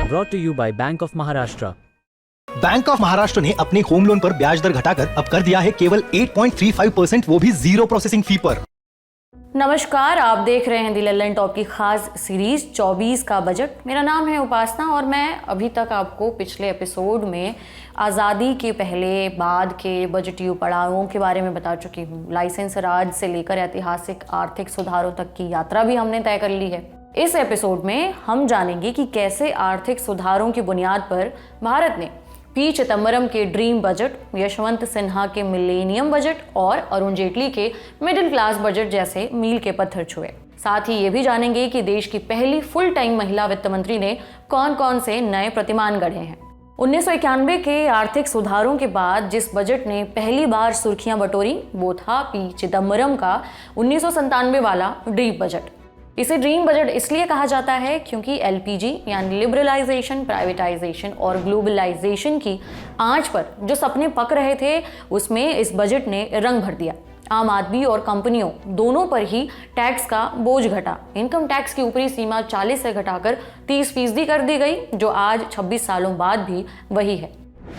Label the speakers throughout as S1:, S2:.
S1: brought to you by Bank of Maharashtra.
S2: Bank of Maharashtra ने अपने home loan पर ब्याज दर घटाकर अब कर दिया है केवल 8.35%, वो भी जीरो प्रोसेसिंग फी पर।
S3: नमस्कार, आप देख रहे हैं दी लल्लन टॉप की खास सीरीज 24 का बजट। मेरा नाम है उपासना और मैं अभी तक आपको पिछले एपिसोड में आज़ादी के पहले बाद के बजटीय पड़ावों के बारे में बता चुकी हूँ। लाइसेंस राज से लेकर ऐतिहासिक आर्थिक सुधारों तक की यात्रा भी हमने तय कर ली है। इस एपिसोड में हम जानेंगे कि कैसे आर्थिक सुधारों की बुनियाद पर भारत ने पी चिदम्बरम के ड्रीम बजट, यशवंत सिन्हा के मिलेनियम बजट और अरुण जेटली के मिडिल क्लास बजट जैसे मील के पत्थर छुए। साथ ही ये भी जानेंगे कि देश की पहली फुल टाइम महिला वित्त मंत्री ने कौन कौन से नए प्रतिमान गढ़े हैं। 1991 के आर्थिक सुधारों के बाद जिस बजट ने पहली बार सुर्खियां बटोरी वो था पी चिदम्बरम का 1997 वाला ड्रीम बजट। इसे ड्रीम बजट इसलिए कहा जाता है क्योंकि एलपीजी यानी लिबरलाइजेशन, प्राइवेटाइजेशन और ग्लोबलाइजेशन की आंच पर जो सपने पक रहे थे उसमें इस बजट ने रंग भर दिया। आम आदमी और कंपनियों दोनों पर ही टैक्स का बोझ घटा। इनकम टैक्स की ऊपरी सीमा 40 से घटाकर 30% कर दी गई, जो आज 26 सालों बाद भी वही है।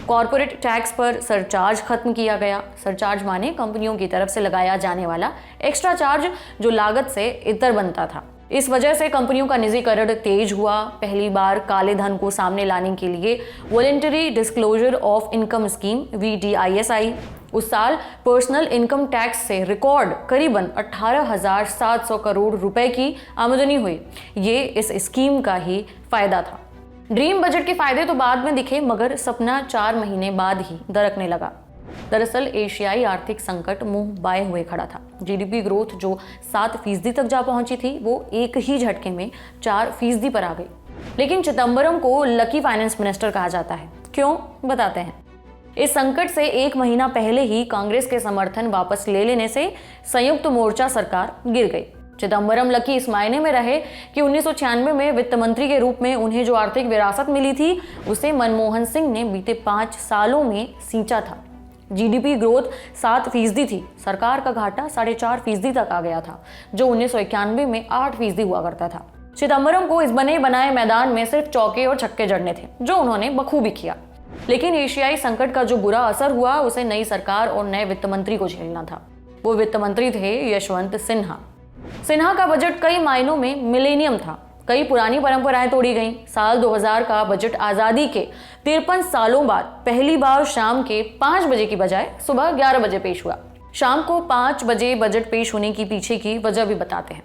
S3: कॉरपोरेट टैक्स पर सरचार्ज खत्म किया गया। सरचार्ज माने कंपनियों की तरफ से लगाया जाने वाला एक्स्ट्रा चार्ज जो लागत से इतर बनता था। इस वजह से कंपनियों का निजीकरण तेज हुआ। पहली बार काले धन को सामने लाने के लिए voluntary disclosure of income scheme VDIS आई। उस साल पर्सनल इनकम टैक्स से रिकॉर्ड करीबन 18,700 करोड़ रुपए की आमदनी हुई। ये इस स्कीम का ही फायदा था। ड्रीम बजट के फायदे तो बाद में दिखे, मगर सपना 4 महीने बाद ही दरकने लगा। दरअसल एशियाई आर्थिक संकट मुंह बाए हुए खड़ा था। जीडीपी ग्रोथ जो 7% तक जा पहुंची थी वो एक ही झटके में 4% पर आ गई। लेकिन चिदम्बरम को लकी फाइनेंस मिनिस्टर कहा जाता है। क्यों, बताते हैं। इस संकट से 1 महीना पहले ही कांग्रेस के समर्थन वापस ले लेने से संयुक्त मोर्चा सरकार गिर गई। चिदम्बरम लकी इस मायने में रहे कि 1996 में वित्त मंत्री के रूप में उन्हें जो आर्थिक विरासत मिली थी उसे मनमोहन सिंह ने बीते 5 सालों में सींचा था। जीडीपी ग्रोथ 7% थी। सरकार का घाटा 4.5% तक आ गया था, जो 1991 में 8% हुआ करता था। चिदम्बरम को इस बने बनाए मैदान में सिर्फ चौके और छक्के जड़ने थे, जो उन्होंने बखूबी किया। लेकिन एशियाई संकट का जो बुरा असर हुआ उसे नई सरकार और नए वित्त मंत्री को झेलना था। वो वित्त मंत्री थे यशवंत सिन्हा। सिन्हा का बजट कई मायनों में मिलेनियम था। कई पुरानी परंपराएं तोड़ी गईं। साल 2000 का बजट आज़ादी के 53 सालों बाद पहली बार शाम के 5 बजे की बजाय सुबह 11 बजे पेश हुआ। शाम को 5 बजे बजट पेश होने की पीछे की वजह भी बताते हैं।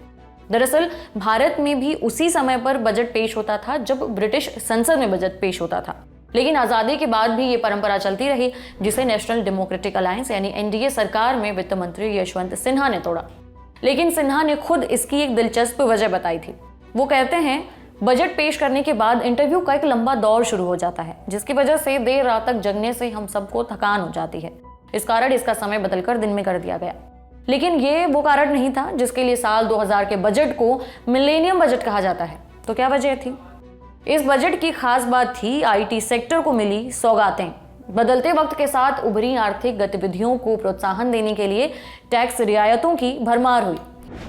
S3: दरअसल भारत में भी उसी समय पर बजट पेश होता था जब ब्रिटिश संसद में बजट पेश होता था। लेकिन आज़ादी के बाद भी ये परंपरा चलती रही, जिसे नेशनल डेमोक्रेटिक अलायंस यानी NDA सरकार में वित्त मंत्री यशवंत सिन्हा ने तोड़ा। लेकिन सिन्हा ने खुद इसकी एक दिलचस्प वजह बताई थी। वो कहते हैं, बजट पेश करने के बाद इंटरव्यू का एक लंबा दौर शुरू हो जाता है, जिसकी वजह से देर रात तक जगने से हम सबको थकान हो जाती है। इस कारण इसका समय बदलकर दिन में कर दिया गया। लेकिन ये वो कारण नहीं था जिसके लिए साल 2000 के बजट को मिलेनियम बजट कहा जाता है। तो क्या वजह थी? इस बजट की खास बात थी IT सेक्टर को मिली सौगातें। बदलते वक्त के साथ उभरी आर्थिक गतिविधियों को प्रोत्साहन देने के लिए टैक्स रियायतों की भरमार हुई।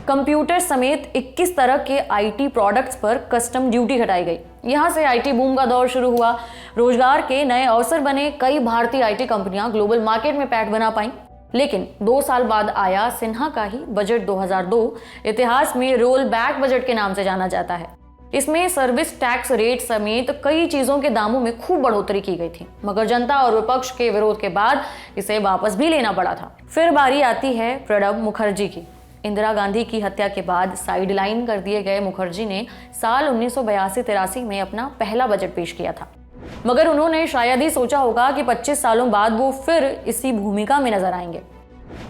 S3: कंप्यूटर समेत 21 तरह के IT प्रोडक्ट्स पर कस्टम ड्यूटी हटाई गई। यहाँ से IT बूम का दौर शुरू हुआ। रोजगार के नए अवसर बने। कई भारतीय IT कंपनियां ग्लोबल मार्केट में पैठ बना पाईं। लेकिन 2 साल बाद आया सिन्हा का ही बजट 2002। इतिहास में रोल बैक बजट के नाम से जाना जाता है। इसमें सर्विस टैक्स रेट समेत कई चीजों के दामों में खूब बढ़ोतरी की गई थी, मगर जनता और विपक्ष के विरोध के बाद इसे वापस भी लेना पड़ा था। फिर बारी आती है प्रणब मुखर्जी की। इंदिरा गांधी की हत्या के बाद साइडलाइन कर दिए गए मुखर्जी ने साल 1982-83 में अपना पहला बजट पेश किया था, मगर उन्होंने शायद ही सोचा होगा कि 25 सालों बाद वो फिर इसी भूमिका में नजर आएंगे।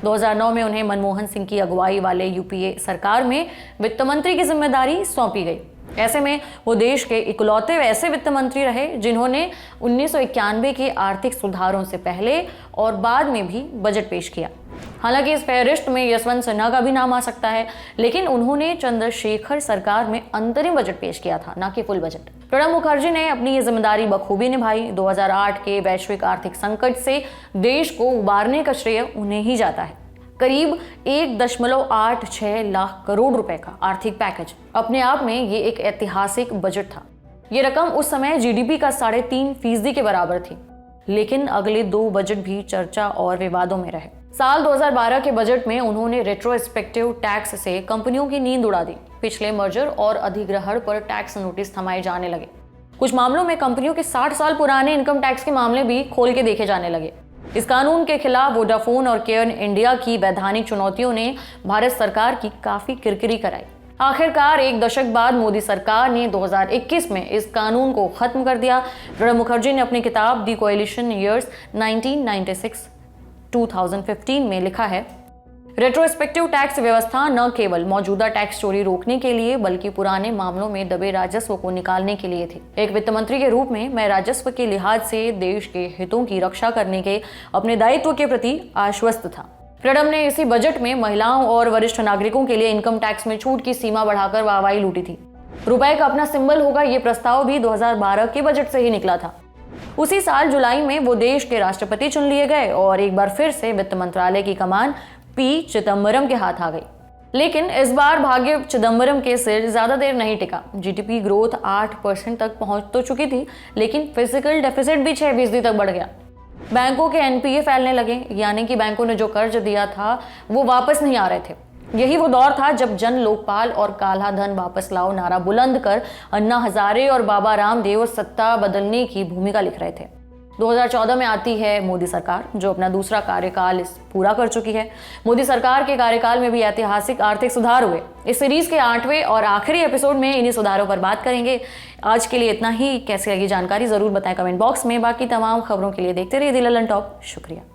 S3: 2009 में उन्हें मनमोहन सिंह की अगुवाई वाले UPA सरकार में वित्त मंत्री की जिम्मेदारी सौंपी गई। ऐसे में वो देश के इकलौते ऐसे वित्त मंत्री रहे जिन्होंने 1991 के आर्थिक सुधारों से पहले और बाद में भी बजट पेश किया। हालांकि इस फहरिस्त में यशवंत सिन्हा का भी नाम आ सकता है, लेकिन उन्होंने चंद्रशेखर सरकार में अंतरिम बजट पेश किया था, ना कि फुल बजट। प्रणब मुखर्जी ने अपनी ये जिम्मेदारी बखूबी निभाई। 2008 के वैश्विक आर्थिक संकट से देश को उबारने का श्रेय उन्हें ही जाता है। करीब 1.86 लाख करोड़ रुपए का आर्थिक पैकेज, अपने आप में ये एक ऐतिहासिक बजट था। ये रकम उस समय जीडीपी का 3.5% के बराबर थी। लेकिन अगले 2 बजट भी चर्चा और विवादों में रहे। साल 2012 के बजट में उन्होंने रेट्रोस्पेक्टिव टैक्स से कंपनियों की नींद उड़ा दी। पिछले मर्जर और अधिग्रहण पर टैक्स नोटिस थमाए जाने लगे। कुछ मामलों में कंपनियों के 60 साल पुराने इनकम टैक्स के मामले भी खोल के देखे जाने लगे। इस कानून के खिलाफ वोडाफोन और केयर इंडिया की वैधानिक चुनौतियों ने भारत सरकार की काफी किरकिरी कराई। आखिरकार 1 दशक बाद मोदी सरकार ने 2021 में इस कानून को खत्म कर दिया। प्रणब मुखर्जी ने अपनी किताब द कोएलिशन ईयर्स 1996-2015 में लिखा है, रेट्रोस्पेक्टिव टैक्स व्यवस्था न केवल मौजूदा टैक्स चोरी रोकने के लिए बल्कि पुराने मामलों में दबे राजस्व को निकालने के लिए थी। एक वित्त मंत्री के रूप में मैं राजस्व के लिहाज से देश के हितों की रक्षा करने के अपने दायित्व के प्रति आश्वस्त था। प्रणब ने इसी बजट में महिलाओं और वरिष्ठ नागरिकों के लिए इनकम टैक्स में छूट की सीमा बढ़ाकर वाहवाही लूटी थी। रुपए का अपना सिंबल होगा ये प्रस्ताव भी 2012 के बजट से ही निकला था। उसी साल जुलाई में वो देश के राष्ट्रपति चुन लिए गए और एक बार फिर से वित्त मंत्रालय की कमान पी चिदम्बरम के हाथ आ गई। लेकिन इस बार भाग्य चिदम्बरम के सिर ज्यादा देर नहीं टिका। जीडीपी ग्रोथ 8% तक पहुंच तो चुकी थी, लेकिन फिजिकल डेफिसिट भी 6% तक बढ़ गया। बैंकों के एनपीए फैलने लगे, यानी कि बैंकों ने जो कर्ज दिया था वो वापस नहीं आ रहे थे। यही वो दौर था जब जन लोकपाल और काला धन वापस लाओ नारा बुलंद कर अन्ना हजारे और बाबा रामदेव सत्ता बदलने की भूमिका लिख रहे थे। 2014 में आती है मोदी सरकार, जो अपना दूसरा कार्यकाल पूरा कर चुकी है। मोदी सरकार के कार्यकाल में भी ऐतिहासिक आर्थिक सुधार हुए। इस सीरीज के 8वें और आखिरी एपिसोड में इन्हीं सुधारों पर बात करेंगे। आज के लिए इतना ही। कैसी लगी जानकारी जरूर बताएं कमेंट बॉक्स में। बाकी तमाम खबरों के लिए देखते रहिए द लल्लन टॉप। शुक्रिया।